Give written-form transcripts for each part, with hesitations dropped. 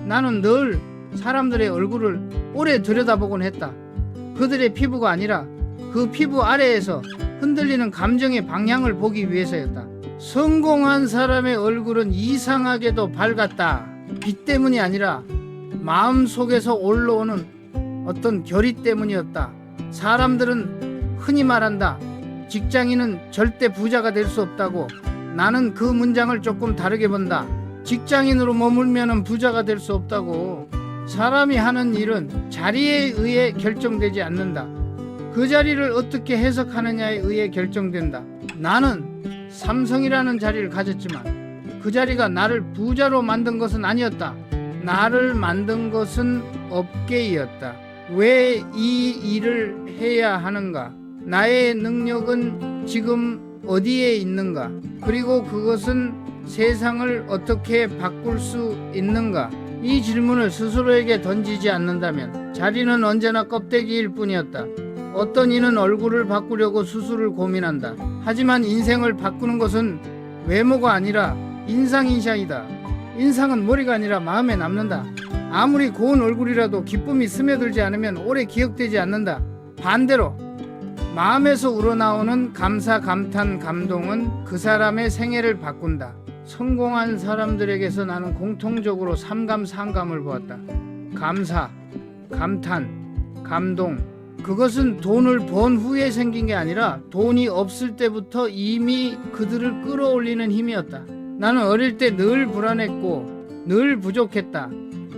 나는 늘 사람들의 얼굴을 오래 들여다보곤 했다. 그들의 피부가 아니라 그 피부 아래에서 흔들리는 감정의 방향을 보기 위해서였다. 성공한 사람의 얼굴은 이상하게도 밝았다. 빛 때문이 아니라 마음속에서 올라오는 어떤 결의 때문이었다. 사람들은 흔히 말한다. 직장인은 절대 부자가 될 수 없다고. 나는 그 문장을 조금 다르게 본다. 직장인으로 머물면 부자가 될 수 없다고. 사람이 하는 일은 자리에 의해 결정되지 않는다. 그 자리를 어떻게 해석하느냐에 의해 결정된다. 나는 삼성이라는 자리를 가졌지만 그 자리가 나를 부자로 만든 것은 아니었다. 나를 만든 것은 업계이었다. 왜 이 일을 해야 하는가? 나의 능력은 지금 어디에 있는가? 그리고 그것은 세상을 어떻게 바꿀 수 있는가? 이 질문을 스스로에게 던지지 않는다면 자리는 언제나 껍데기일 뿐이었다. 어떤 이는 얼굴을 바꾸려고 수술을 고민한다. 하지만 인생을 바꾸는 것은 외모가 아니라 인상이다. 인상은 머리가 아니라 마음에 남는다. 아무리 고운 얼굴이라도 기쁨이 스며들지 않으면 오래 기억되지 않는다. 반대로 마음에서 우러나오는 감사, 감탄, 감동은 그 사람의 생애를 바꾼다. 성공한 사람들에게서 나는 공통적으로 삼감을 보았다. 감사, 감탄, 감동. 그것은 돈을 번 후에 생긴 게 아니라 돈이 없을 때부터 이미 그들을 끌어올리는 힘이었다. 나는 어릴 때 늘 불안했고 늘 부족했다.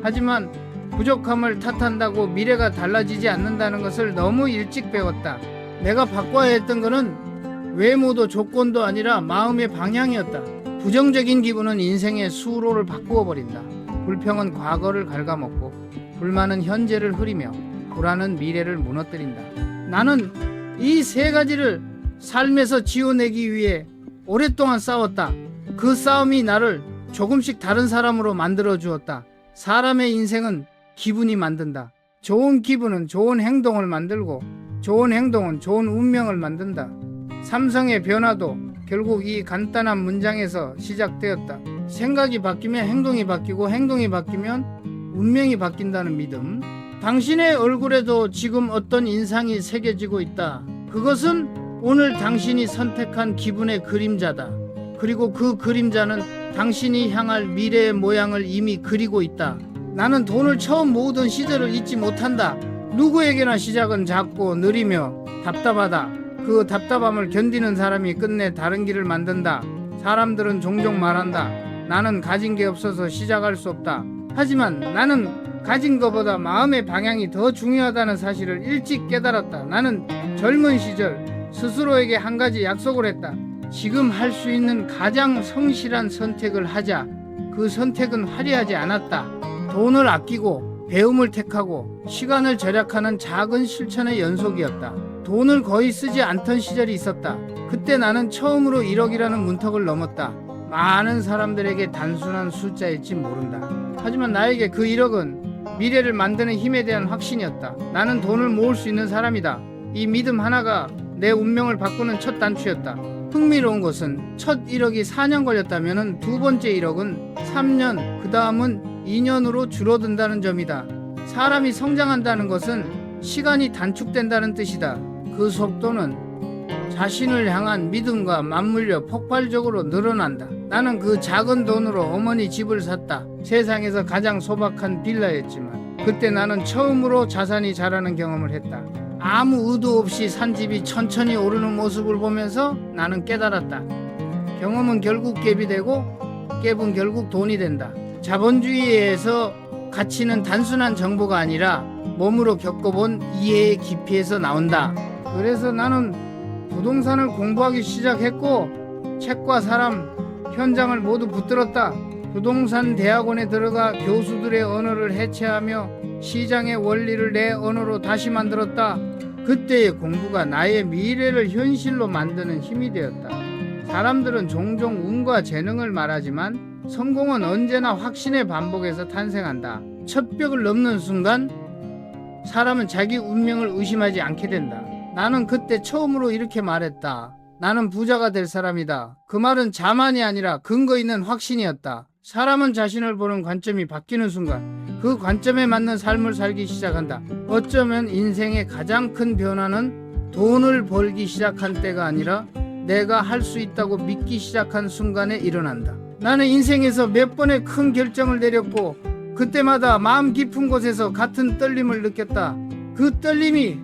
하지만 부족함을 탓한다고 미래가 달라지지 않는다는 것을 너무 일찍 배웠다. 내가 바꿔야 했던 것은 외모도 조건도 아니라 마음의 방향이었다. 부정적인 기분은 인생의 수로를 바꾸어 버린다. 불평은 과거를 갉아먹고 불만은 현재를 흐리며 불안은 미래를 무너뜨린다. 나는 이 세 가지를 삶에서 지워내기 위해 오랫동안 싸웠다. 그 싸움이 나를 조금씩 다른 사람으로 만들어 주었다. 사람의 인생은 기분이 만든다. 좋은 기분은 좋은 행동을 만들고 좋은 행동은 좋은 운명을 만든다. 삼성의 변화도 결국 이 간단한 문장에서 시작되었다. 생각이 바뀌면 행동이 바뀌고 행동이 바뀌면 운명이 바뀐다는 믿음. 당신의 얼굴에도 지금 어떤 인상이 새겨지고 있다. 그것은 오늘 당신이 선택한 기분의 그림자다. 그리고 그 그림자는 당신이 향할 미래의 모양을 이미 그리고 있다. 나는 돈을 처음 모으던 시절을 잊지 못한다. 누구에게나 시작은 작고 느리며 답답하다. 그 답답함을 견디는 사람이 끝내 다른 길을 만든다. 사람들은 종종 말한다. 나는 가진 게 없어서 시작할 수 없다. 하지만 나는 가진 것보다 마음의 방향이 더 중요하다는 사실을 일찍 깨달았다. 나는 젊은 시절 스스로에게 한 가지 약속을 했다. 지금 할 수 있는 가장 성실한 선택을 하자. 그 선택은 화려하지 않았다. 돈을 아끼고 배움을 택하고 시간을 절약하는 작은 실천의 연속이었다. 돈을 거의 쓰지 않던 시절이 있었다. 그때 나는 처음으로 1억이라는 문턱을 넘었다. 많은 사람들에게 단순한 숫자일지 모른다. 하지만 나에게 그 1억은 미래를 만드는 힘에 대한 확신이었다. 나는 돈을 모을 수 있는 사람이다. 이 믿음 하나가 내 운명을 바꾸는 첫 단추였다. 흥미로운 것은 첫 1억이 4년 걸렸다면 두 번째 1억은 3년, 그 다음은 2년으로 줄어든다는 점이다. 사람이 성장한다는 것은 시간이 단축된다는 뜻이다. 그 속도는 자신을 향한 믿음과 맞물려 폭발적으로 늘어난다. 나는 그 작은 돈으로 어머니 집을 샀다. 세상에서 가장 소박한 빌라였지만 그때 나는 처음으로 자산이 자라는 경험을 했다. 아무 의도 없이 산 집이 천천히 오르는 모습을 보면서 나는 깨달았다. 경험은 결국 갭이 되고 갭은 결국 돈이 된다. 자본주의에서 가치는 단순한 정보가 아니라 몸으로 겪어본 이해의 깊이에서 나온다. 그래서 나는 부동산을 공부하기 시작했고 책과 사람, 현장을 모두 붙들었다. 부동산 대학원에 들어가 교수들의 언어를 해체하며 시장의 원리를 내 언어로 다시 만들었다. 그때의 공부가 나의 미래를 현실로 만드는 힘이 되었다. 사람들은 종종 운과 재능을 말하지만 성공은 언제나 확신의 반복에서 탄생한다. 첫 벽을 넘는 순간 사람은 자기 운명을 의심하지 않게 된다. 나는 그때 처음으로 이렇게 말했다. 나는 부자가 될 사람이다. 그 말은 자만이 아니라 근거 있는 확신이었다. 사람은 자신을 보는 관점이 바뀌는 순간 그 관점에 맞는 삶을 살기 시작한다. 어쩌면 인생의 가장 큰 변화는 돈을 벌기 시작한 때가 아니라 내가 할 수 있다고 믿기 시작한 순간에 일어난다. 나는 인생에서 몇 번의 큰 결정을 내렸고 그때마다 마음 깊은 곳에서 같은 떨림을 느꼈다. 그 떨림이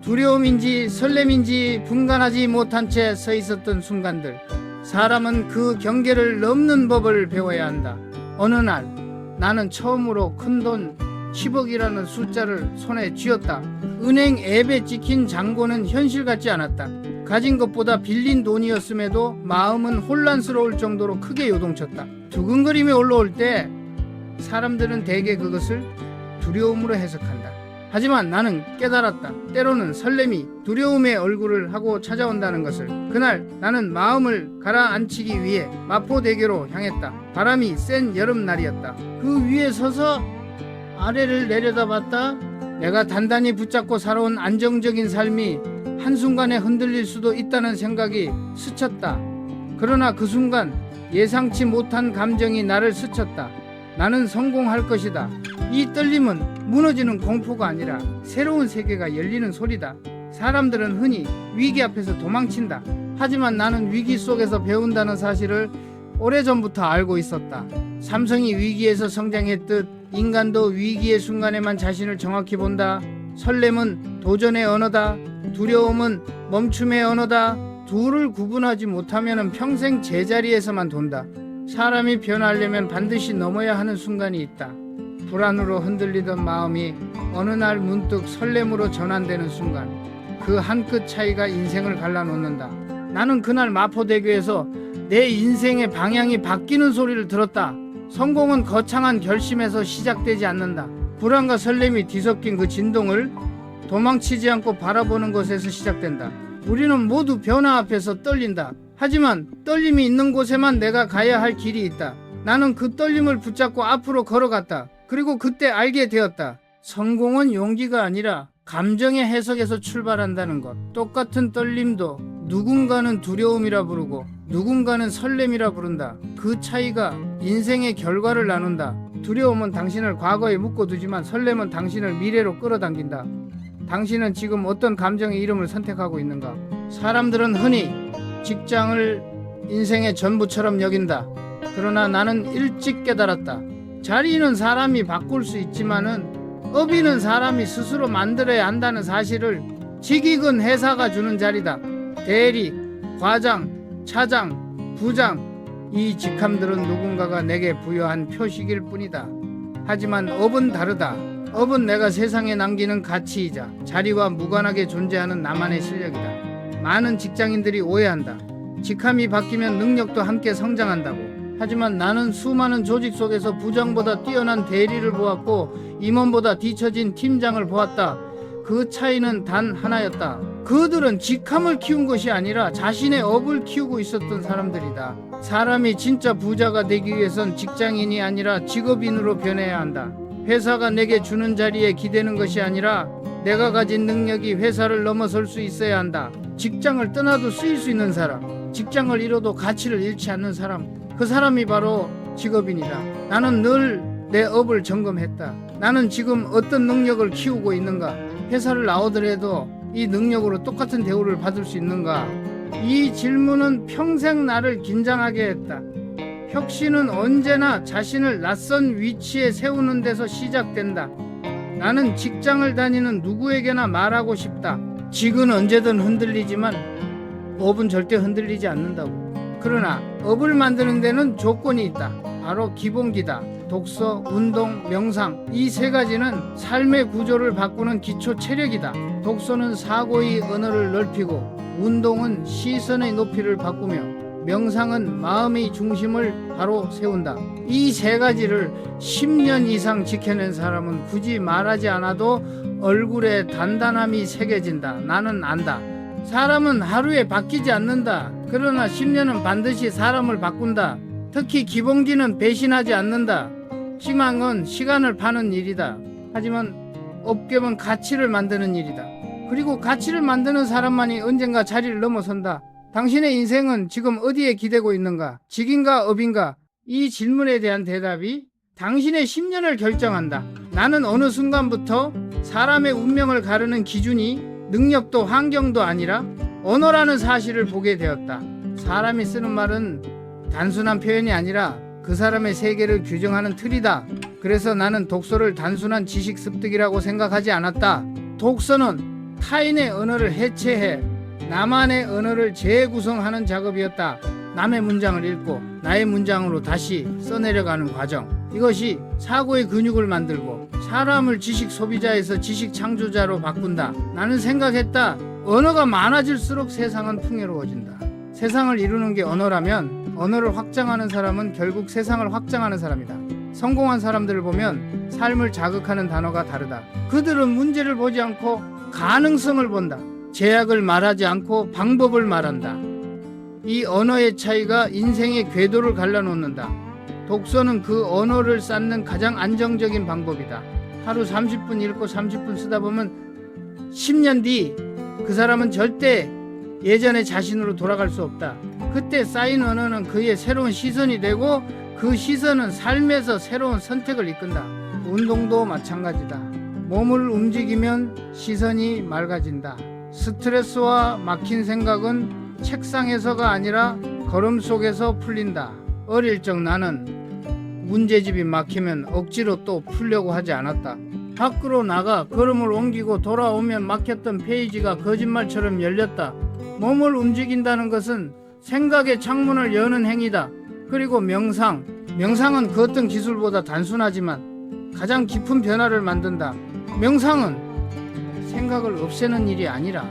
두려움인지 설렘인지 분간하지 못한 채 서 있었던 순간들. 사람은 그 경계를 넘는 법을 배워야 한다. 어느 날 나는 처음으로 큰돈 10억이라는 숫자를 손에 쥐었다. 은행 앱에 찍힌 잔고는 현실 같지 않았다. 가진 것보다 빌린 돈이었음에도 마음은 혼란스러울 정도로 크게 요동쳤다. 두근거림이 올라올 때 사람들은 대개 그것을 두려움으로 해석한다. 하지만 나는 깨달았다. 때로는 설렘이 두려움의 얼굴을 하고 찾아온다는 것을. 그날 나는 마음을 가라앉히기 위해 마포대교로 향했다. 바람이 센 여름날이었다. 그 위에 서서 아래를 내려다봤다. 내가 단단히 붙잡고 살아온 안정적인 삶이 한순간에 흔들릴 수도 있다는 생각이 스쳤다. 그러나 그 순간 예상치 못한 감정이 나를 스쳤다. 나는 성공할 것이다. 이 떨림은 무너지는 공포가 아니라 새로운 세계가 열리는 소리다. 사람들은 흔히 위기 앞에서 도망친다. 하지만 나는 위기 속에서 배운다는 사실을 오래전부터 알고 있었다. 삼성이 위기에서 성장했듯 인간도 위기의 순간에만 자신을 정확히 본다. 설렘은 도전의 언어다. 두려움은 멈춤의 언어다. 둘을 구분하지 못하면 평생 제자리에서만 돈다. 사람이 변하려면 반드시 넘어야 하는 순간이 있다. 불안으로 흔들리던 마음이 어느 날 문득 설렘으로 전환되는 순간, 그 한 끗 차이가 인생을 갈라놓는다. 나는 그날 마포대교에서 내 인생의 방향이 바뀌는 소리를 들었다. 성공은 거창한 결심에서 시작되지 않는다. 불안과 설렘이 뒤섞인 그 진동을 도망치지 않고 바라보는 것에서 시작된다. 우리는 모두 변화 앞에서 떨린다. 하지만 떨림이 있는 곳에만 내가 가야 할 길이 있다. 나는 그 떨림을 붙잡고 앞으로 걸어갔다. 그리고 그때 알게 되었다. 성공은 용기가 아니라 감정의 해석에서 출발한다는 것. 똑같은 떨림도 누군가는 두려움이라 부르고 누군가는 설렘이라 부른다. 그 차이가 인생의 결과를 나눈다. 두려움은 당신을 과거에 묶어두지만 설렘은 당신을 미래로 끌어당긴다. 당신은 지금 어떤 감정의 이름을 선택하고 있는가? 사람들은 흔히 직장을 인생의 전부처럼 여긴다. 그러나 나는 일찍 깨달았다. 자리는 사람이 바꿀 수 있지만은 업이는 사람이 스스로 만들어야 한다는 사실을. 직익은 회사가 주는 자리다. 대리, 과장, 차장, 부장, 이 직함들은 누군가가 내게 부여한 표식일 뿐이다. 하지만 업은 다르다. 업은 내가 세상에 남기는 가치이자 자리와 무관하게 존재하는 나만의 실력이다. 많은 직장인들이 오해한다. 직함이 바뀌면 능력도 함께 성장한다고. 하지만 나는 수많은 조직 속에서 부장보다 뛰어난 대리를 보았고 임원보다 뒤처진 팀장을 보았다. 그 차이는 단 하나였다. 그들은 직함을 키운 것이 아니라 자신의 업을 키우고 있었던 사람들이다. 사람이 진짜 부자가 되기 위해선 직장인이 아니라 직업인으로 변해야 한다. 회사가 내게 주는 자리에 기대는 것이 아니라 내가 가진 능력이 회사를 넘어설 수 있어야 한다. 직장을 떠나도 쓰일 수 있는 사람, 직장을 잃어도 가치를 잃지 않는 사람, 그 사람이 바로 직업인이다. 나는 늘 내 업을 점검했다. 나는 지금 어떤 능력을 키우고 있는가? 회사를 나오더라도 이 능력으로 똑같은 대우를 받을 수 있는가? 이 질문은 평생 나를 긴장하게 했다. 혁신은 언제나 자신을 낯선 위치에 세우는 데서 시작된다. 나는 직장을 다니는 누구에게나 말하고 싶다. 직은 언제든 흔들리지만 업은 절대 흔들리지 않는다고. 그러나 업을 만드는 데는 조건이 있다. 바로 기본기다. 독서, 운동, 명상, 이 세 가지는 삶의 구조를 바꾸는 기초 체력이다. 독서는 사고의 언어를 넓히고, 운동은 시선의 높이를 바꾸며, 명상은 마음의 중심을 바로 세운다. 이 세 가지를 10년 이상 지켜낸 사람은 굳이 말하지 않아도 얼굴에 단단함이 새겨진다. 나는 안다. 사람은 하루에 바뀌지 않는다. 그러나 10년은 반드시 사람을 바꾼다. 특히 기본기는 배신하지 않는다. 희망은 시간을 파는 일이다. 하지만 업계는 가치를 만드는 일이다. 그리고 가치를 만드는 사람만이 언젠가 자리를 넘어선다. 당신의 인생은 지금 어디에 기대고 있는가? 직인가 업인가? 이 질문에 대한 대답이 당신의 10년을 결정한다. 나는 어느 순간부터 사람의 운명을 가르는 기준이 능력도 환경도 아니라 언어라는 사실을 보게 되었다. 사람이 쓰는 말은 단순한 표현이 아니라 그 사람의 세계를 규정하는 틀이다. 그래서 나는 독서를 단순한 지식 습득이라고 생각하지 않았다. 독서는 타인의 언어를 해체해 나만의 언어를 재구성하는 작업이었다. 남의 문장을 읽고 나의 문장으로 다시 써내려가는 과정. 이것이 사고의 근육을 만들고 사람을 지식 소비자에서 지식 창조자로 바꾼다. 나는 생각했다. 언어가 많아질수록 세상은 풍요로워진다. 세상을 이루는 게 언어라면 언어를 확장하는 사람은 결국 세상을 확장하는 사람이다. 성공한 사람들을 보면 삶을 자극하는 단어가 다르다. 그들은 문제를 보지 않고 가능성을 본다. 제약을 말하지 않고 방법을 말한다. 이 언어의 차이가 인생의 궤도를 갈라놓는다. 독서는 그 언어를 쌓는 가장 안정적인 방법이다. 하루 30분 읽고 30분 쓰다 보면 10년 뒤 그 사람은 절대 예전의 자신으로 돌아갈 수 없다. 그때 쌓인 언어는 그의 새로운 시선이 되고 그 시선은 삶에서 새로운 선택을 이끈다. 운동도 마찬가지다. 몸을 움직이면 시선이 맑아진다. 스트레스와 막힌 생각은 책상에서가 아니라 걸음 속에서 풀린다. 어릴 적 나는 문제집이 막히면 억지로 또 풀려고 하지 않았다. 밖으로 나가 걸음을 옮기고 돌아오면 막혔던 페이지가 거짓말처럼 열렸다. 몸을 움직인다는 것은 생각의 창문을 여는 행위다. 그리고 명상은 그 어떤 기술보다 단순하지만 가장 깊은 변화를 만든다. 명상은 생각을 없애는 일이 아니라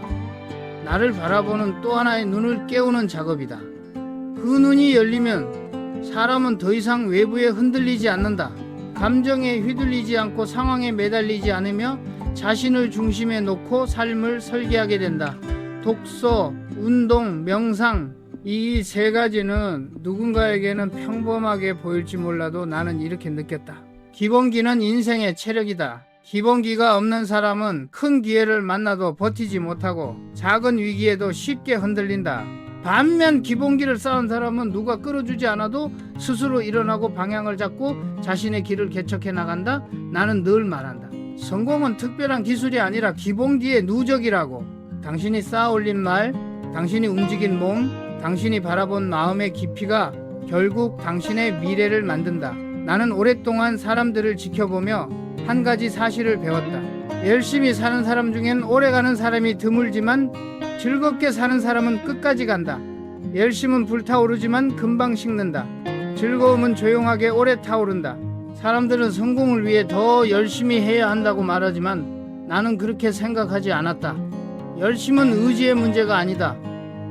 나를 바라보는 또 하나의 눈을 깨우는 작업이다. 그 눈이 열리면 사람은 더 이상 외부에 흔들리지 않는다. 감정에 휘둘리지 않고 상황에 매달리지 않으며 자신을 중심에 놓고 삶을 설계하게 된다. 독서, 운동, 명상, 이 세 가지는 누군가에게는 평범하게 보일지 몰라도 나는 이렇게 느꼈다. 기본기는 인생의 체력이다. 기본기가 없는 사람은 큰 기회를 만나도 버티지 못하고 작은 위기에도 쉽게 흔들린다. 반면 기본기를 쌓은 사람은 누가 끌어주지 않아도 스스로 일어나고 방향을 잡고 자신의 길을 개척해 나간다. 나는 늘 말한다. 성공은 특별한 기술이 아니라 기본기의 누적이라고. 당신이 쌓아올린 말, 당신이 움직인 몸, 당신이 바라본 마음의 깊이가 결국 당신의 미래를 만든다. 나는 오랫동안 사람들을 지켜보며 한 가지 사실을 배웠다. 열심히 사는 사람 중엔 오래가는 사람이 드물지만 즐겁게 사는 사람은 끝까지 간다. 열심은 불타오르지만 금방 식는다. 즐거움은 조용하게 오래 타오른다. 사람들은 성공을 위해 더 열심히 해야 한다고 말하지만 나는 그렇게 생각하지 않았다. 열심은 의지의 문제가 아니다.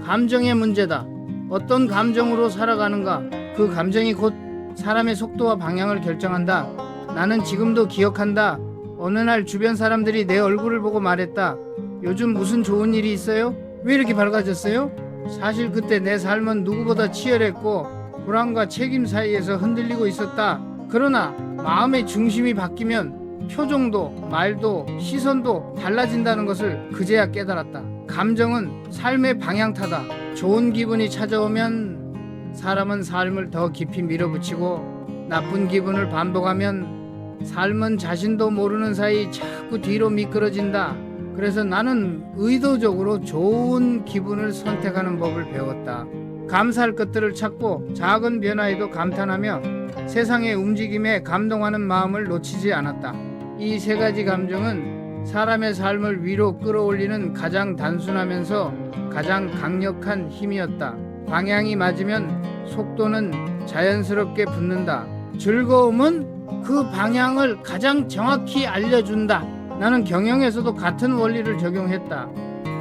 감정의 문제다. 어떤 감정으로 살아가는가, 그 감정이 곧 사람의 속도와 방향을 결정한다. 나는 지금도 기억한다. 어느 날 주변 사람들이 내 얼굴을 보고 말했다. 요즘 무슨 좋은 일이 있어요? 왜 이렇게 밝아졌어요? 사실 그때 내 삶은 누구보다 치열했고 불안과 책임 사이에서 흔들리고 있었다. 그러나 마음의 중심이 바뀌면 표정도 말도 시선도 달라진다는 것을 그제야 깨달았다. 감정은 삶의 방향타다. 좋은 기분이 찾아오면 사람은 삶을 더 깊이 밀어붙이고 나쁜 기분을 반복하면 삶은 자신도 모르는 사이 자꾸 뒤로 미끄러진다. 그래서 나는 의도적으로 좋은 기분을 선택하는 법을 배웠다. 감사할 것들을 찾고 작은 변화에도 감탄하며 세상의 움직임에 감동하는 마음을 놓치지 않았다. 이 세 가지 감정은 사람의 삶을 위로 끌어올리는 가장 단순하면서 가장 강력한 힘이었다. 방향이 맞으면 속도는 자연스럽게 붙는다. 즐거움은 그 방향을 가장 정확히 알려준다. 나는 경영에서도 같은 원리를 적용했다.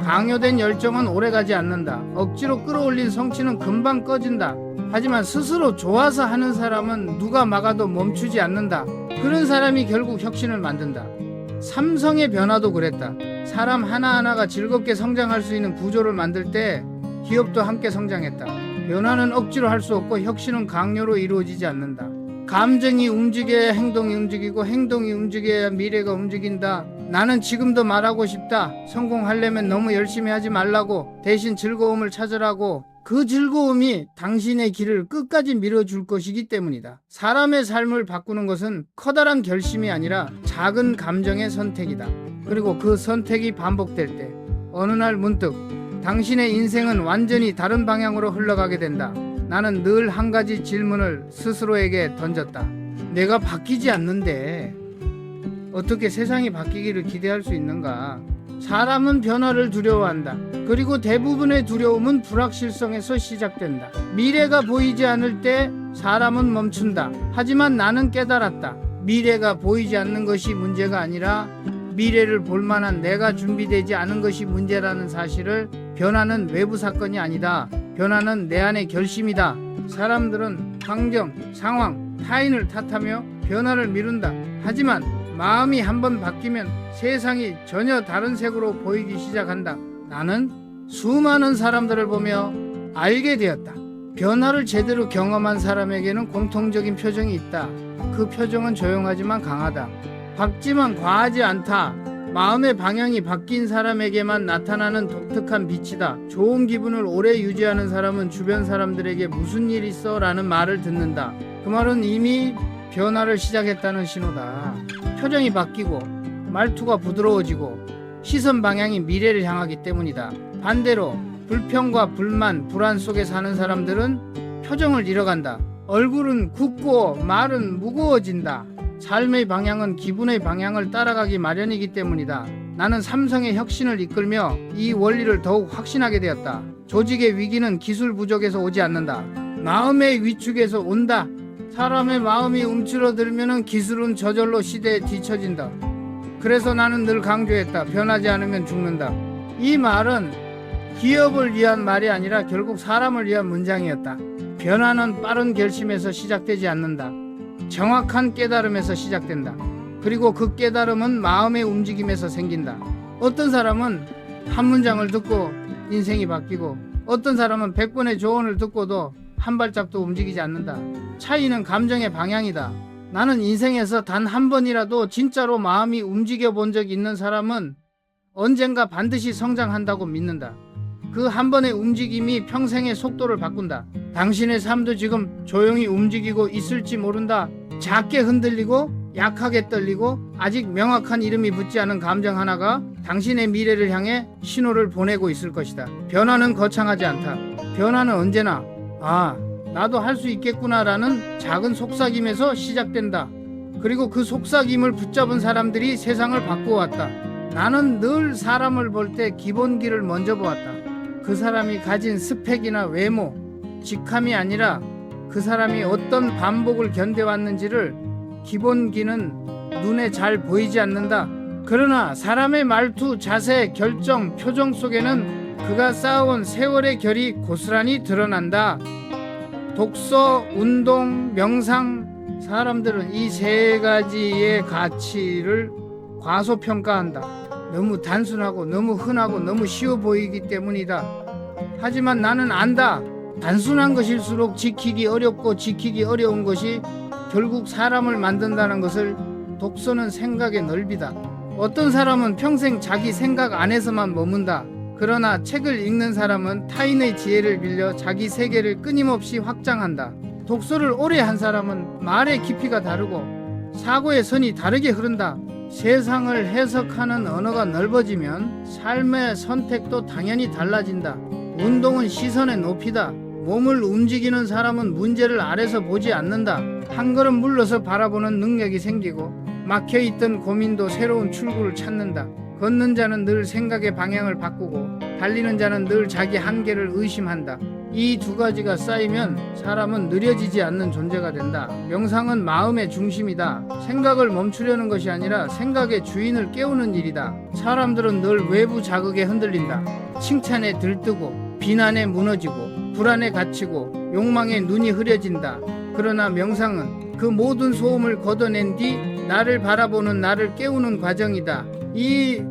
강요된 열정은 오래가지 않는다. 억지로 끌어올린 성취는 금방 꺼진다. 하지만 스스로 좋아서 하는 사람은 누가 막아도 멈추지 않는다. 그런 사람이 결국 혁신을 만든다. 삼성의 변화도 그랬다. 사람 하나하나가 즐겁게 성장할 수 있는 구조를 만들 때 기업도 함께 성장했다. 변화는 억지로 할 수 없고 혁신은 강요로 이루어지지 않는다. 감정이 움직여야 행동이 움직이고 행동이 움직여야 미래가 움직인다. 나는 지금도 말하고 싶다. 성공하려면 너무 열심히 하지 말라고, 대신 즐거움을 찾으라고. 그 즐거움이 당신의 길을 끝까지 밀어줄 것이기 때문이다. 사람의 삶을 바꾸는 것은 커다란 결심이 아니라 작은 감정의 선택이다. 그리고 그 선택이 반복될 때 어느 날 문득 당신의 인생은 완전히 다른 방향으로 흘러가게 된다. 나는 늘 한 가지 질문을 스스로에게 던졌다. 내가 바뀌지 않는데 어떻게 세상이 바뀌기를 기대할 수 있는가? 사람은 변화를 두려워한다. 그리고 대부분의 두려움은 불확실성에서 시작된다. 미래가 보이지 않을 때 사람은 멈춘다. 하지만 나는 깨달았다. 미래가 보이지 않는 것이 문제가 아니라 미래를 볼 만한 내가 준비되지 않은 것이 문제라는 사실을. 변화는 외부 사건이 아니다. 변화는 내 안의 결심이다. 사람들은 환경, 상황, 타인을 탓하며 변화를 미룬다. 하지만 마음이 한번 바뀌면 세상이 전혀 다른 색으로 보이기 시작한다. 나는 수많은 사람들을 보며 알게 되었다. 변화를 제대로 경험한 사람에게는 공통적인 표정이 있다. 그 표정은 조용하지만 강하다. 밝지만 과하지 않다. 마음의 방향이 바뀐 사람에게만 나타나는 독특한 빛이다. 좋은 기분을 오래 유지하는 사람은 주변 사람들에게 무슨 일 있어? 라는 말을 듣는다. 그 말은 이미 변화를 시작했다는 신호다. 표정이 바뀌고 말투가 부드러워지고 시선 방향이 미래를 향하기 때문이다. 반대로 불평과 불만, 불안 속에 사는 사람들은 표정을 잃어간다. 얼굴은 굳고 말은 무거워진다. 삶의 방향은 기분의 방향을 따라가기 마련이기 때문이다. 나는 삼성의 혁신을 이끌며 이 원리를 더욱 확신하게 되었다. 조직의 위기는 기술 부족에서 오지 않는다. 마음의 위축에서 온다. 사람의 마음이 움츠러들면 기술은 저절로 시대에 뒤처진다. 그래서 나는 늘 강조했다. 변하지 않으면 죽는다. 이 말은 기업을 위한 말이 아니라 결국 사람을 위한 문장이었다. 변화는 빠른 결심에서 시작되지 않는다. 정확한 깨달음에서 시작된다. 그리고 그 깨달음은 마음의 움직임에서 생긴다. 어떤 사람은 한 문장을 듣고 인생이 바뀌고 어떤 사람은 100번의 조언을 듣고도 한 발짝도 움직이지 않는다. 차이는 감정의 방향이다. 나는 인생에서 단 한 번이라도 진짜로 마음이 움직여 본 적 있는 사람은 언젠가 반드시 성장한다고 믿는다. 그 한 번의 움직임이 평생의 속도를 바꾼다. 당신의 삶도 지금 조용히 움직이고 있을지 모른다. 작게 흔들리고 약하게 떨리고 아직 명확한 이름이 붙지 않은 감정 하나가 당신의 미래를 향해 신호를 보내고 있을 것이다. 변화는 거창하지 않다. 변화는 언제나 나도 할 수 있겠구나 라는 작은 속삭임에서 시작된다. 그리고 그 속삭임을 붙잡은 사람들이 세상을 바꾸어왔다. 나는 늘 사람을 볼 때 기본기를 먼저 보았다. 그 사람이 가진 스펙이나 외모, 직함이 아니라 그 사람이 어떤 반복을 견뎌왔는지를. 기본기는 눈에 잘 보이지 않는다. 그러나 사람의 말투, 자세, 결정, 표정 속에는 그가 쌓아온 세월의 결이 고스란히 드러난다. 독서, 운동, 명상, 사람들은 이 세 가지의 가치를 과소평가한다. 너무 단순하고 너무 흔하고 너무 쉬워 보이기 때문이다. 하지만 나는 안다. 단순한 것일수록 지키기 어렵고 지키기 어려운 것이 결국 사람을 만든다는 것을. 독서는 생각의 넓이다. 어떤 사람은 평생 자기 생각 안에서만 머문다. 그러나 책을 읽는 사람은 타인의 지혜를 빌려 자기 세계를 끊임없이 확장한다. 독서를 오래 한 사람은 말의 깊이가 다르고 사고의 선이 다르게 흐른다. 세상을 해석하는 언어가 넓어지면 삶의 선택도 당연히 달라진다. 운동은 시선의 높이다. 몸을 움직이는 사람은 문제를 아래서 보지 않는다. 한 걸음 물러서 바라보는 능력이 생기고 막혀있던 고민도 새로운 출구를 찾는다. 걷는 자는 늘 생각의 방향을 바꾸고 달리는 자는 늘 자기 한계를 의심한다. 이 두 가지가 쌓이면 사람은 느려지지 않는 존재가 된다. 명상은 마음의 중심이다. 생각을 멈추려는 것이 아니라 생각의 주인을 깨우는 일이다. 사람들은 늘 외부 자극에 흔들린다. 칭찬에 들뜨고 비난에 무너지고 불안에 갇히고 욕망에 눈이 흐려진다. 그러나 명상은 그 모든 소음을 걷어낸 뒤 나를 바라보는 나를 깨우는 과정이다. 이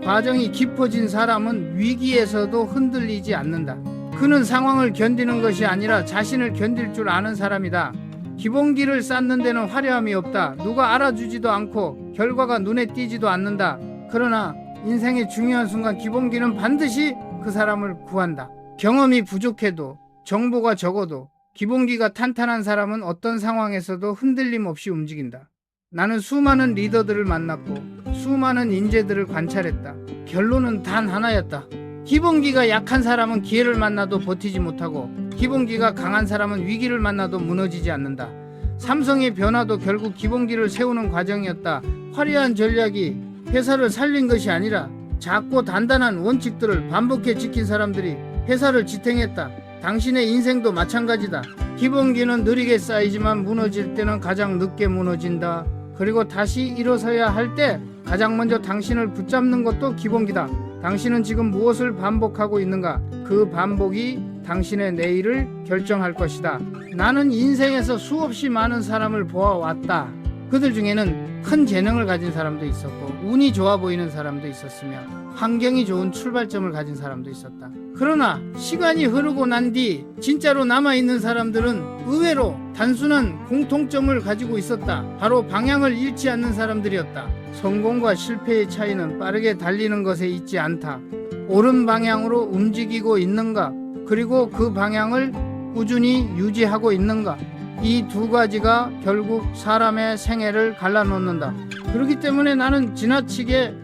과정이 깊어진 사람은 위기에서도 흔들리지 않는다. 그는 상황을 견디는 것이 아니라 자신을 견딜 줄 아는 사람이다. 기본기를 쌓는 데는 화려함이 없다. 누가 알아주지도 않고 결과가 눈에 띄지도 않는다. 그러나 인생의 중요한 순간 기본기는 반드시 그 사람을 구한다. 경험이 부족해도 정보가 적어도 기본기가 탄탄한 사람은 어떤 상황에서도 흔들림 없이 움직인다. 나는 수많은 리더들을 만났고 수많은 인재들을 관찰했다. 결론은 단 하나였다. 기본기가 약한 사람은 기회를 만나도 버티지 못하고 기본기가 강한 사람은 위기를 만나도 무너지지 않는다. 삼성의 변화도 결국 기본기를 세우는 과정이었다. 화려한 전략이 회사를 살린 것이 아니라 작고 단단한 원칙들을 반복해 지킨 사람들이 회사를 지탱했다. 당신의 인생도 마찬가지다. 기본기는 느리게 쌓이지만 무너질 때는 가장 늦게 무너진다. 그리고 다시 일어서야 할 때 가장 먼저 당신을 붙잡는 것도 기본기다. 당신은 지금 무엇을 반복하고 있는가? 그 반복이 당신의 내일을 결정할 것이다. 나는 인생에서 수없이 많은 사람을 보아왔다. 그들 중에는 큰 재능을 가진 사람도 있었고 운이 좋아 보이는 사람도 있었으며 환경이 좋은 출발점을 가진 사람도 있었다. 그러나 시간이 흐르고 난 뒤 진짜로 남아있는 사람들은 의외로 단순한 공통점을 가지고 있었다. 바로 방향을 잃지 않는 사람들이었다. 성공과 실패의 차이는 빠르게 달리는 것에 있지 않다. 옳은 방향으로 움직이고 있는가, 그리고 그 방향을 꾸준히 유지하고 있는가, 이 두 가지가 결국 사람의 생애를 갈라놓는다. 그렇기 때문에 나는 지나치게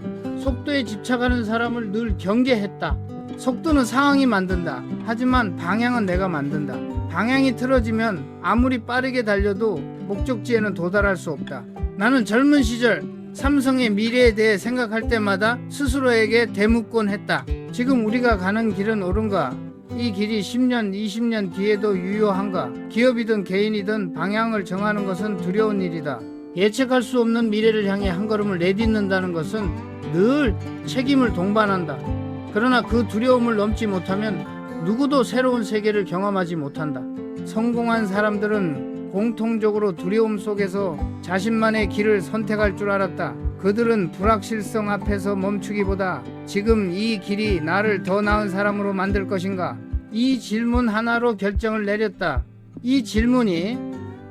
속도에 집착하는 사람을 늘 경계했다. 속도는 상황이 만든다. 하지만 방향은 내가 만든다. 방향이 틀어지면 아무리 빠르게 달려도 목적지에는 도달할 수 없다. 나는 젊은 시절 삼성의 미래에 대해 생각할 때마다 스스로에게 되묻곤 했다. 지금 우리가 가는 길은 옳은가? 이 길이 10년, 20년 뒤에도 유효한가? 기업이든 개인이든 방향을 정하는 것은 두려운 일이다. 예측할 수 없는 미래를 향해 한 걸음을 내딛는다는 것은 늘 책임을 동반한다. 그러나 그 두려움을 넘지 못하면 누구도 새로운 세계를 경험하지 못한다. 성공한 사람들은 공통적으로 두려움 속에서 자신만의 길을 선택할 줄 알았다. 그들은 불확실성 앞에서 멈추기보다 지금 이 길이 나를 더 나은 사람으로 만들 것인가? 이 질문 하나로 결정을 내렸다. 이 질문이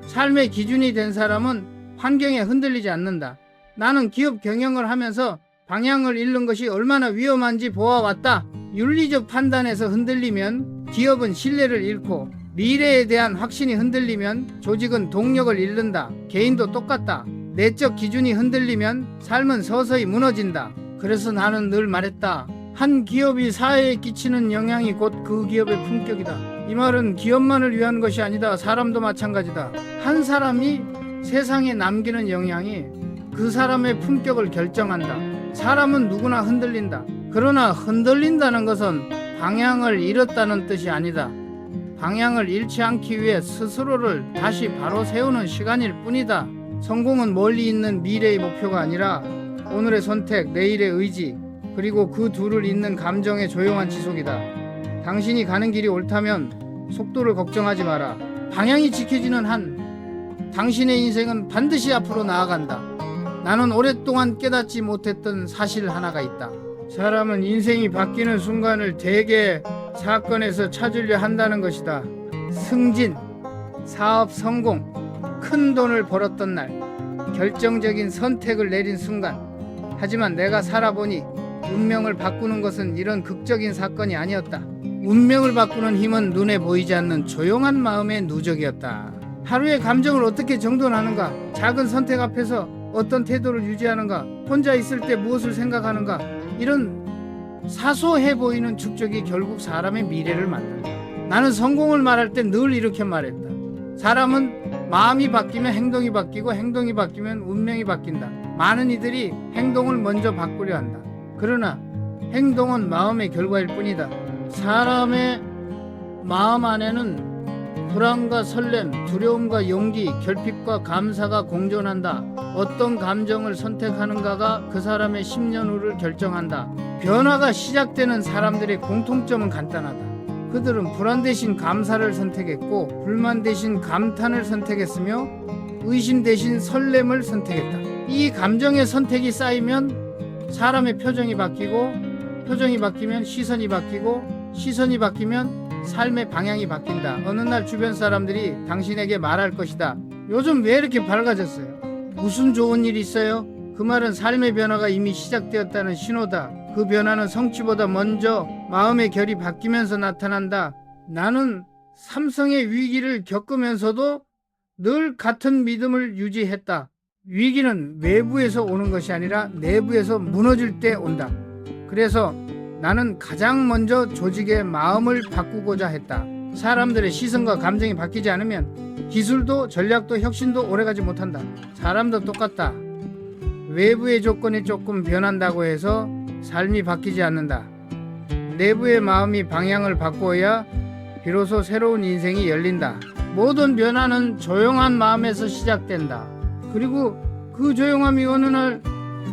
삶의 기준이 된 사람은 환경에 흔들리지 않는다. 나는 기업 경영을 하면서 방향을 잃는 것이 얼마나 위험한지 보아왔다. 윤리적 판단에서 흔들리면 기업은 신뢰를 잃고, 미래에 대한 확신이 흔들리면 조직은 동력을 잃는다. 개인도 똑같다. 내적 기준이 흔들리면 삶은 서서히 무너진다. 그래서 나는 늘 말했다. 한 기업이 사회에 끼치는 영향이 곧 그 기업의 품격이다. 이 말은 기업만을 위한 것이 아니다. 사람도 마찬가지다. 한 사람이 세상에 남기는 영향이 그 사람의 품격을 결정한다. 사람은 누구나 흔들린다. 그러나 흔들린다는 것은 방향을 잃었다는 뜻이 아니다. 방향을 잃지 않기 위해 스스로를 다시 바로 세우는 시간일 뿐이다. 성공은 멀리 있는 미래의 목표가 아니라 오늘의 선택, 내일의 의지, 그리고 그 둘을 잇는 감정의 조용한 지속이다. 당신이 가는 길이 옳다면 속도를 걱정하지 마라. 방향이 지켜지는 한 당신의 인생은 반드시 앞으로 나아간다. 나는 오랫동안 깨닫지 못했던 사실 하나가 있다. 사람은 인생이 바뀌는 순간을 대개 사건에서 찾으려 한다는 것이다. 승진, 사업 성공, 큰 돈을 벌었던 날, 결정적인 선택을 내린 순간. 하지만 내가 살아보니 운명을 바꾸는 것은 이런 극적인 사건이 아니었다. 운명을 바꾸는 힘은 눈에 보이지 않는 조용한 마음의 누적이었다. 하루의 감정을 어떻게 정돈하는가? 작은 선택 앞에서 어떤 태도를 유지하는가? 혼자 있을 때 무엇을 생각하는가? 이런 사소해 보이는 축적이 결국 사람의 미래를 만든다. 나는 성공을 말할 때 늘 이렇게 말했다. 사람은 마음이 바뀌면 행동이 바뀌고, 행동이 바뀌면 운명이 바뀐다. 많은 이들이 행동을 먼저 바꾸려 한다. 그러나 행동은 마음의 결과일 뿐이다. 사람의 마음 안에는 불안과 설렘, 두려움과 용기, 결핍과 감사가 공존한다. 어떤 감정을 선택하는가가 그 사람의 10년 후를 결정한다. 변화가 시작되는 사람들의 공통점은 간단하다. 그들은 불안 대신 감사를 선택했고, 불만 대신 감탄을 선택했으며, 의심 대신 설렘을 선택했다. 이 감정의 선택이 쌓이면 사람의 표정이 바뀌고, 표정이 바뀌면 시선이 바뀌고, 시선이 바뀌면 삶의 방향이 바뀐다. 어느 날 주변 사람들이 당신에게 말할 것이다. 요즘 왜 이렇게 밝아졌어요? 무슨 좋은 일 있어요? 그 말은 삶의 변화가 이미 시작되었다는 신호다. 그 변화는 성취보다 먼저 마음의 결이 바뀌면서 나타난다. 나는 삼성의 위기를 겪으면서도 늘 같은 믿음을 유지했다. 위기는 외부에서 오는 것이 아니라 내부에서 무너질 때 온다. 그래서 나는 가장 먼저 조직의 마음을 바꾸고자 했다. 사람들의 시선과 감정이 바뀌지 않으면 기술도 전략도 혁신도 오래가지 못한다. 사람도 똑같다. 외부의 조건이 조금 변한다고 해서 삶이 바뀌지 않는다. 내부의 마음이 방향을 바꿔야 비로소 새로운 인생이 열린다. 모든 변화는 조용한 마음에서 시작된다. 그리고 그 조용함이 어느 날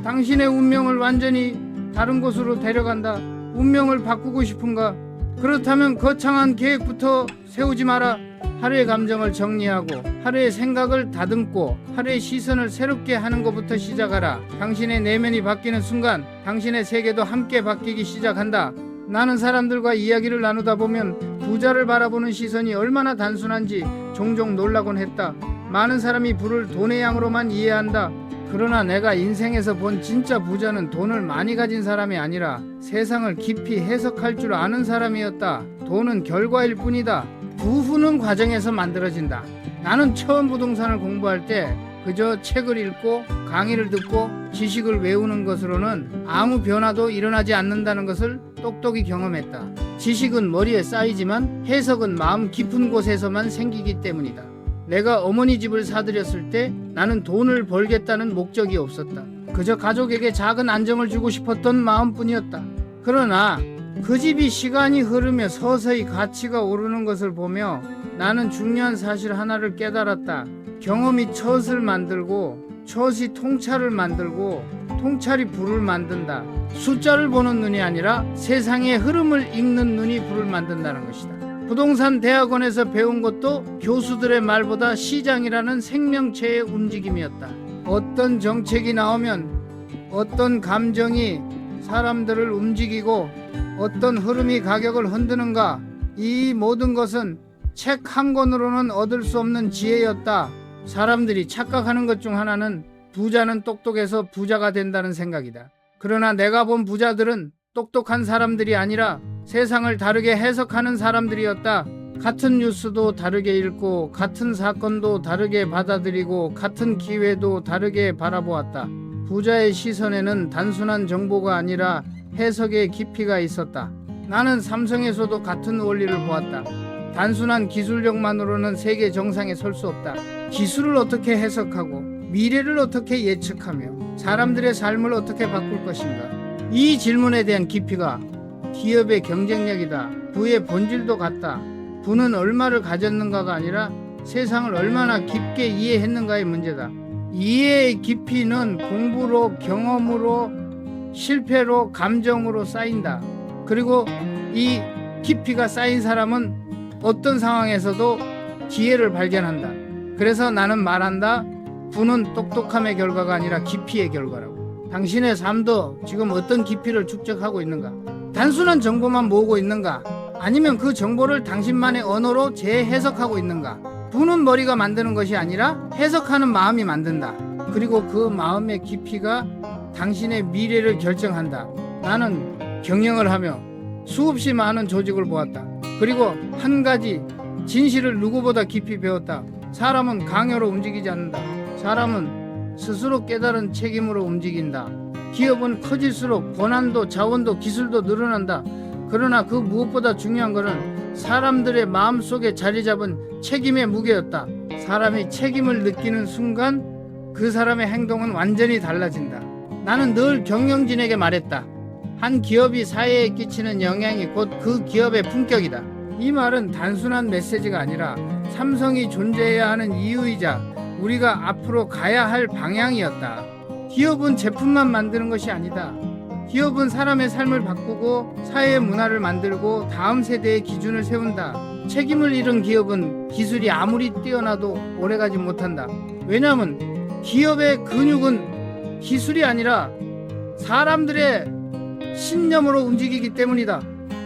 당신의 운명을 완전히 다른 곳으로 데려간다. 운명을 바꾸고 싶은가? 그렇다면 거창한 계획부터 세우지 마라. 하루의 감정을 정리하고 하루의 생각을 다듬고 하루의 시선을 새롭게 하는 것부터 시작하라. 당신의 내면이 바뀌는 순간 당신의 세계도 함께 바뀌기 시작한다. 나는 사람들과 이야기를 나누다 보면 부자를 바라보는 시선이 얼마나 단순한지 종종 놀라곤 했다. 많은 사람이 부를 돈의 양으로만 이해한다. 그러나 내가 인생에서 본 진짜 부자는 돈을 많이 가진 사람이 아니라 세상을 깊이 해석할 줄 아는 사람이었다. 돈은 결과일 뿐이다. 부후는 과정에서 만들어진다. 나는 처음 부동산을 공부할 때 그저 책을 읽고 강의를 듣고 지식을 외우는 것으로는 아무 변화도 일어나지 않는다는 것을 똑똑히 경험했다. 지식은 머리에 쌓이지만 해석은 마음 깊은 곳에서만 생기기 때문이다. 내가 어머니 집을 사들였을 때 나는 돈을 벌겠다는 목적이 없었다. 그저 가족에게 작은 안정을 주고 싶었던 마음뿐이었다. 그러나 그 집이 시간이 흐르며 서서히 가치가 오르는 것을 보며 나는 중요한 사실 하나를 깨달았다. 경험이 촛을 만들고 촛이 통찰을 만들고 통찰이 불을 만든다. 숫자를 보는 눈이 아니라 세상의 흐름을 읽는 눈이 불을 만든다는 것이다. 부동산 대학원에서 배운 것도 교수들의 말보다 시장이라는 생명체의 움직임이었다. 어떤 정책이 나오면 어떤 감정이 사람들을 움직이고 어떤 흐름이 가격을 흔드는가, 이 모든 것은 책 한 권으로는 얻을 수 없는 지혜였다. 사람들이 착각하는 것 중 하나는 부자는 똑똑해서 부자가 된다는 생각이다. 그러나 내가 본 부자들은 똑똑한 사람들이 아니라 세상을 다르게 해석하는 사람들이었다. 같은 뉴스도 다르게 읽고 같은 사건도 다르게 받아들이고 같은 기회도 다르게 바라보았다. 부자의 시선에는 단순한 정보가 아니라 해석의 깊이가 있었다. 나는 삼성에서도 같은 원리를 보았다. 단순한 기술력만으로는 세계 정상에 설 수 없다. 기술을 어떻게 해석하고 미래를 어떻게 예측하며 사람들의 삶을 어떻게 바꿀 것인가? 이 질문에 대한 깊이가 기업의 경쟁력이다. 부의 본질도 같다. 부는 얼마를 가졌는가가 아니라 세상을 얼마나 깊게 이해했는가의 문제다. 이해의 깊이는 공부로, 경험으로, 실패로, 감정으로 쌓인다. 그리고 이 깊이가 쌓인 사람은 어떤 상황에서도 기회를 발견한다. 그래서 나는 말한다. 부는 똑똑함의 결과가 아니라 깊이의 결과라고. 당신의 삶도 지금 어떤 깊이를 축적하고 있는가? 단순한 정보만 모으고 있는가? 아니면 그 정보를 당신만의 언어로 재해석하고 있는가? 부는 머리가 만드는 것이 아니라 해석하는 마음이 만든다. 그리고 그 마음의 깊이가 당신의 미래를 결정한다. 나는 경영을 하며 수없이 많은 조직을 보았다. 그리고 한 가지 진실을 누구보다 깊이 배웠다. 사람은 강요로 움직이지 않는다. 사람은 스스로 깨달은 책임으로 움직인다. 기업은 커질수록 권한도 자원도 기술도 늘어난다. 그러나 그 무엇보다 중요한 것은 사람들의 마음속에 자리 잡은 책임의 무게였다. 사람이 책임을 느끼는 순간 그 사람의 행동은 완전히 달라진다. 나는 늘 경영진에게 말했다. 한 기업이 사회에 끼치는 영향이 곧 그 기업의 품격이다. 이 말은 단순한 메시지가 아니라 삼성이 존재해야 하는 이유이자 우리가 앞으로 가야 할 방향이었다. 기업은 제품만 만드는 것이 아니다. 기업은 사람의 삶을 바꾸고 사회의 문화를 만들고 다음 세대의 기준을 세운다. 책임을 잃은 기업은 기술이 아무리 뛰어나도 오래가지 못한다. 왜냐하면 기업의 근육은 기술이 아니라 사람들의 신념으로 움직이기 때문이다.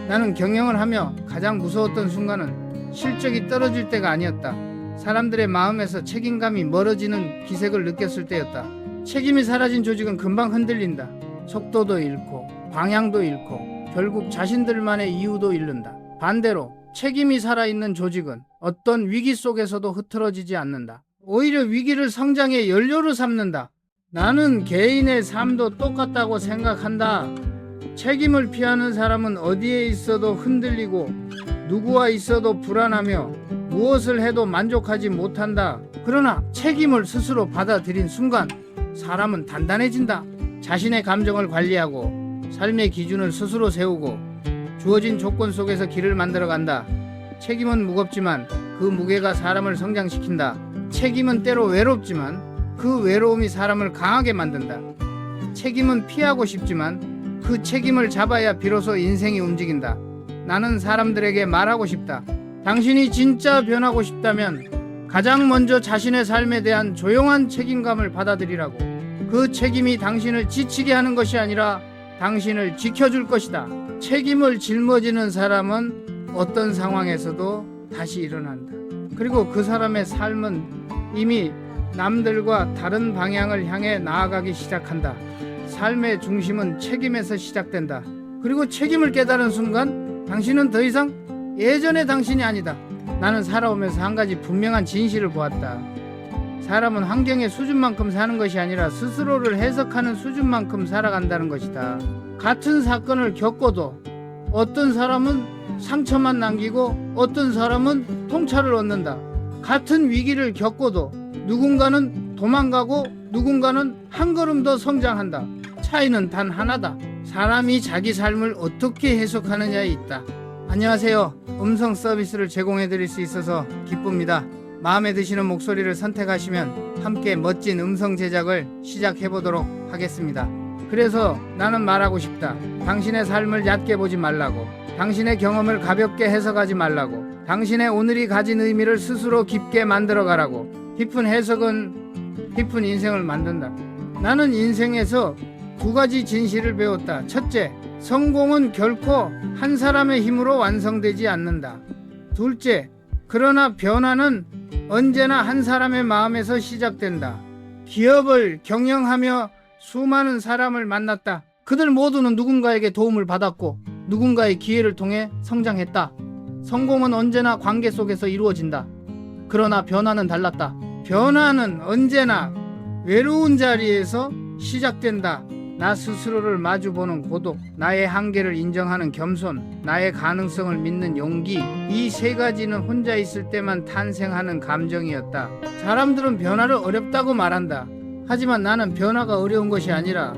나는 경영을 하며 가장 무서웠던 순간은 실적이 떨어질 때가 아니었다. 사람들의 마음에서 책임감이 멀어지는 기색을 느꼈을 때였다. 책임이 사라진 조직은 금방 흔들린다. 속도도 잃고 방향도 잃고 결국 자신들만의 이유도 잃는다. 반대로 책임이 살아있는 조직은 어떤 위기 속에서도 흐트러지지 않는다. 오히려 위기를 성장의 연료로 삼는다. 나는 개인의 삶도 똑같다고 생각한다. 책임을 피하는 사람은 어디에 있어도 흔들리고 누구와 있어도 불안하며 무엇을 해도 만족하지 못한다. 그러나 책임을 스스로 받아들인 순간 사람은 단단해진다. 자신의 감정을 관리하고 삶의 기준을 스스로 세우고 주어진 조건 속에서 길을 만들어간다. 책임은 무겁지만 그 무게가 사람을 성장시킨다. 책임은 때로 외롭지만 그 외로움이 사람을 강하게 만든다. 책임은 피하고 싶지만 그 책임을 잡아야 비로소 인생이 움직인다. 나는 사람들에게 말하고 싶다. 당신이 진짜 변하고 싶다면 가장 먼저 자신의 삶에 대한 조용한 책임감을 받아들이라고. 그 책임이 당신을 지치게 하는 것이 아니라 당신을 지켜줄 것이다. 책임을 짊어지는 사람은 어떤 상황에서도 다시 일어난다. 그리고 그 사람의 삶은 이미 남들과 다른 방향을 향해 나아가기 시작한다. 삶의 중심은 책임에서 시작된다. 그리고 책임을 깨달은 순간 당신은 더 이상 예전의 당신이 아니다. 나는 살아오면서 한 가지 분명한 진실을 보았다. 사람은 환경의 수준만큼 사는 것이 아니라 스스로를 해석하는 수준만큼 살아간다는 것이다. 같은 사건을 겪고도 어떤 사람은 상처만 남기고 어떤 사람은 통찰을 얻는다. 같은 위기를 겪고도 누군가는 도망가고 누군가는 한 걸음 더 성장한다. 차이는 단 하나다. 사람이 자기 삶을 어떻게 해석하느냐에 있다. 안녕하세요. 음성 서비스를 제공해 드릴 수 있어서 기쁩니다. 마음에 드시는 목소리를 선택하시면 함께 멋진 음성 제작을 시작해 보도록 하겠습니다. 그래서 나는 말하고 싶다. 당신의 삶을 얕게 보지 말라고. 당신의 경험을 가볍게 해석하지 말라고. 당신의 오늘이 가진 의미를 스스로 깊게 만들어 가라고. 깊은 해석은 깊은 인생을 만든다. 나는 인생에서 두 가지 진실을 배웠다. 첫째, 성공은 결코 한 사람의 힘으로 완성되지 않는다. 둘째, 그러나 변화는 언제나 한 사람의 마음에서 시작된다. 기업을 경영하며 수많은 사람을 만났다. 그들 모두는 누군가에게 도움을 받았고 누군가의 기회를 통해 성장했다. 성공은 언제나 관계 속에서 이루어진다. 그러나 변화는 달랐다. 변화는 언제나 외로운 자리에서 시작된다. 나 스스로를 마주보는 고독, 나의 한계를 인정하는 겸손, 나의 가능성을 믿는 용기, 이 세 가지는 혼자 있을 때만 탄생하는 감정이었다. 사람들은 변화를 어렵다고 말한다. 하지만 나는 변화가 어려운 것이 아니라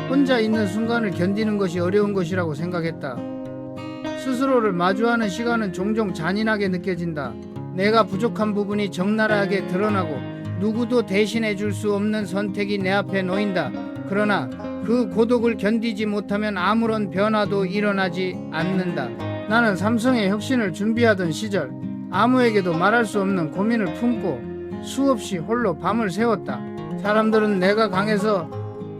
혼자 있는 순간을 견디는 것이 어려운 것이라고 생각했다. 스스로를 마주하는 시간은 종종 잔인하게 느껴진다. 내가 부족한 부분이 적나라하게 드러나고 누구도 대신해 줄 수 없는 선택이 내 앞에 놓인다. 그러나 그 고독을 견디지 못하면 아무런 변화도 일어나지 않는다. 나는 삼성의 혁신을 준비하던 시절 아무에게도 말할 수 없는 고민을 품고 수없이 홀로 밤을 새웠다. 사람들은 내가 강해서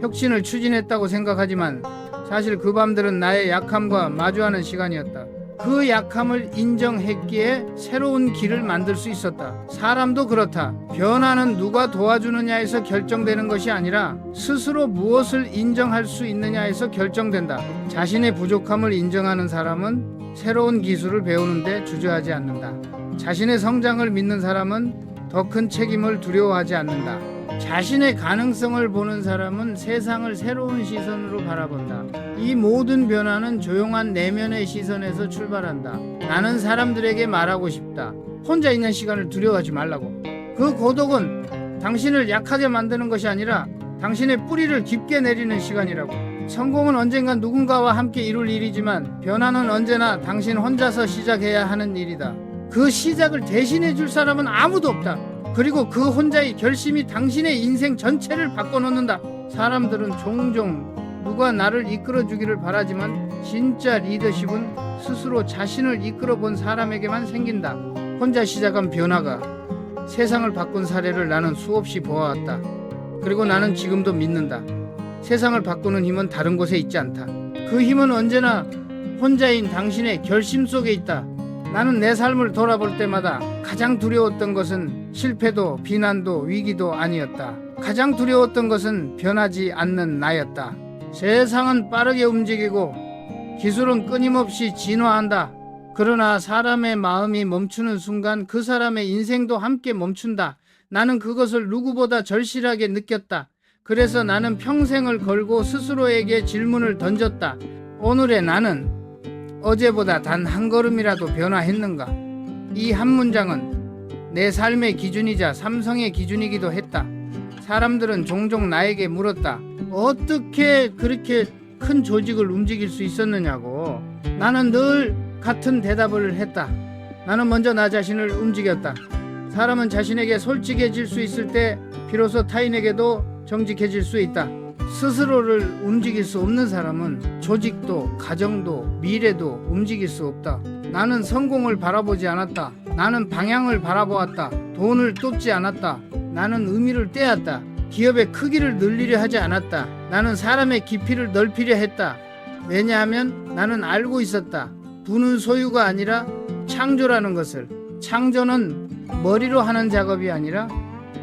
혁신을 추진했다고 생각하지만 사실 그 밤들은 나의 약함과 마주하는 시간이었다. 그 약함을 인정했기에 새로운 길을 만들 수 있었다. 사람도 그렇다. 변화는 누가 도와주느냐에서 결정되는 것이 아니라 스스로 무엇을 인정할 수 있느냐에서 결정된다. 자신의 부족함을 인정하는 사람은 새로운 기술을 배우는데 주저하지 않는다. 자신의 성장을 믿는 사람은 더 큰 책임을 두려워하지 않는다. 자신의 가능성을 보는 사람은 세상을 새로운 시선으로 바라본다. 이 모든 변화는 조용한 내면의 시선에서 출발한다. 나는 사람들에게 말하고 싶다. 혼자 있는 시간을 두려워하지 말라고. 그 고독은 당신을 약하게 만드는 것이 아니라 당신의 뿌리를 깊게 내리는 시간이라고. 성공은 언젠간 누군가와 함께 이룰 일이지만 변화는 언제나 당신 혼자서 시작해야 하는 일이다. 그 시작을 대신해 줄 사람은 아무도 없다. 그리고 그 혼자의 결심이 당신의 인생 전체를 바꿔놓는다. 사람들은 종종 누가 나를 이끌어주기를 바라지만 진짜 리더십은 스스로 자신을 이끌어본 사람에게만 생긴다. 혼자 시작한 변화가 세상을 바꾼 사례를 나는 수없이 보아왔다. 그리고 나는 지금도 믿는다. 세상을 바꾸는 힘은 다른 곳에 있지 않다. 그 힘은 언제나 혼자인 당신의 결심 속에 있다. 나는 내 삶을 돌아볼 때마다 가장 두려웠던 것은 실패도 비난도 위기도 아니었다. 가장 두려웠던 것은 변하지 않는 나였다. 세상은 빠르게 움직이고 기술은 끊임없이 진화한다. 그러나 사람의 마음이 멈추는 순간 그 사람의 인생도 함께 멈춘다. 나는 그것을 누구보다 절실하게 느꼈다. 그래서 나는 평생을 걸고 스스로에게 질문을 던졌다. 오늘의 나는 어제보다 단 한 걸음이라도 변화했는가? 이 한 문장은 내 삶의 기준이자 삼성의 기준이기도 했다. 사람들은 종종 나에게 물었다. 어떻게 그렇게 큰 조직을 움직일 수 있었느냐고. 나는 늘 같은 대답을 했다. 나는 먼저 나 자신을 움직였다. 사람은 자신에게 솔직해질 수 있을 때 비로소 타인에게도 정직해질 수 있다. 스스로를 움직일 수 없는 사람은 조직도 가정도 미래도 움직일 수 없다. 나는 성공을 바라보지 않았다. 나는 방향을 바라보았다. 돈을 쫓지 않았다. 나는 의미를 떼었다. 기업의 크기를 늘리려 하지 않았다. 나는 사람의 깊이를 넓히려 했다. 왜냐하면 나는 알고 있었다. 부는 소유가 아니라 창조라는 것을. 창조는 머리로 하는 작업이 아니라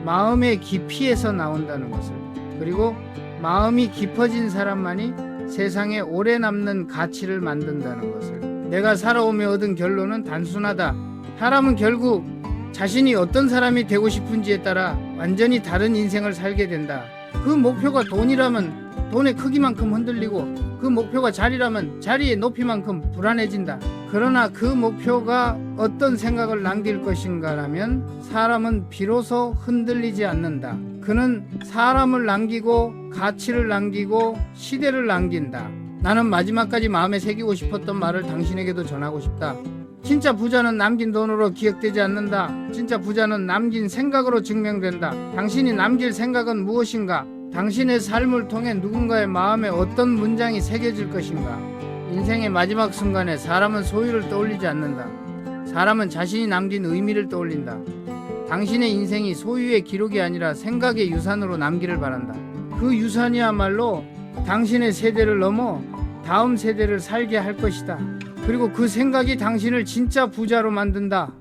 마음의 깊이에서 나온다는 것을. 그리고 마음이 깊어진 사람만이 세상에 오래 남는 가치를 만든다는 것을. 내가 살아오며 얻은 결론은 단순하다. 사람은 결국 자신이 어떤 사람이 되고 싶은지에 따라 완전히 다른 인생을 살게 된다. 그 목표가 돈이라면 돈의 크기만큼 흔들리고, 그 목표가 자리라면 자리의 높이만큼 불안해진다. 그러나 그 목표가 어떤 생각을 남길 것인가라면 사람은 비로소 흔들리지 않는다. 그는 사람을 남기고 가치를 남기고 시대를 남긴다. 나는 마지막까지 마음에 새기고 싶었던 말을 당신에게도 전하고 싶다. 진짜 부자는 남긴 돈으로 기억되지 않는다. 진짜 부자는 남긴 생각으로 증명된다. 당신이 남길 생각은 무엇인가? 당신의 삶을 통해 누군가의 마음에 어떤 문장이 새겨질 것인가? 인생의 마지막 순간에 사람은 소유를 떠올리지 않는다. 사람은 자신이 남긴 의미를 떠올린다. 당신의 인생이 소유의 기록이 아니라 생각의 유산으로 남기를 바란다. 그 유산이야말로 당신의 세대를 넘어 다음 세대를 살게 할 것이다. 그리고 그 생각이 당신을 진짜 부자로 만든다.